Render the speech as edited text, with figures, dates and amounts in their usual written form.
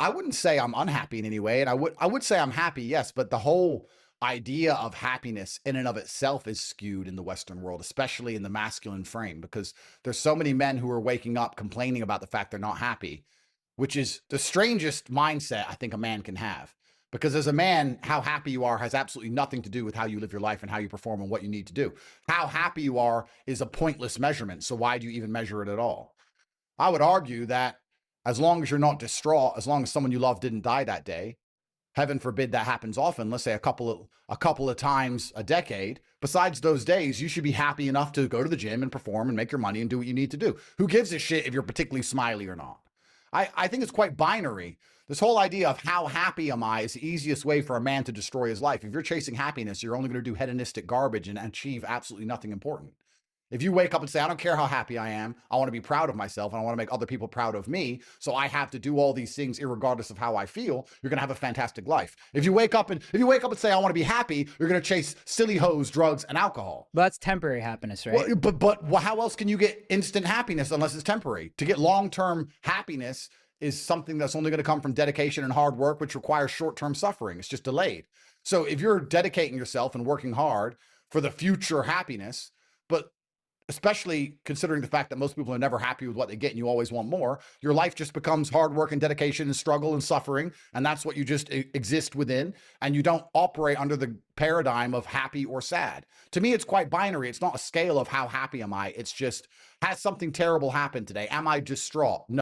I wouldn't say I'm unhappy in any way, and I would say I'm happy, yes, but the whole idea of happiness in and of itself is skewed in the Western world, especially in the masculine frame, because there's so many men who are waking up complaining about the fact they're not happy, which is the strangest mindset I think a man can have. Because as a man, how happy you are has absolutely nothing to do with how you live your life and how you perform and what you need to do. How happy you are is a pointless measurement. So why do you even measure it at all? I would argue that as long as you're not distraught, as long as someone you love didn't die that day, heaven forbid that happens often, let's say a couple of times a decade, besides those days, you should be happy enough to go to the gym and perform and make your money and do what you need to do. Who gives a shit if you're particularly smiley or not? I think it's quite binary. This whole idea of how happy am I is the easiest way for a man to destroy his life. If you're chasing happiness, you're only going to do hedonistic garbage and achieve absolutely nothing important. If you wake up and say, I don't care how happy I am, I want to be proud of myself and I want to make other people proud of me, so I have to do all these things regardless of how I feel, you're going to have a fantastic life. If you wake up and say, I want to be happy, you're going to chase silly hoes, drugs, and alcohol. But that's temporary happiness, right? Well, how else can you get instant happiness unless it's temporary? To get long-term happiness is something that's only going to come from dedication and hard work, which requires short-term suffering. It's just delayed. So if you're dedicating yourself and working hard for the future happiness, but especially considering the fact that most people are never happy with what they get and you always want more, your life just becomes hard work and dedication and struggle and suffering. And that's what you just exist within. And you don't operate under the paradigm of happy or sad. To me, it's quite binary. It's not a scale of how happy am I. It's just, has something terrible happened today? Am I distraught? No.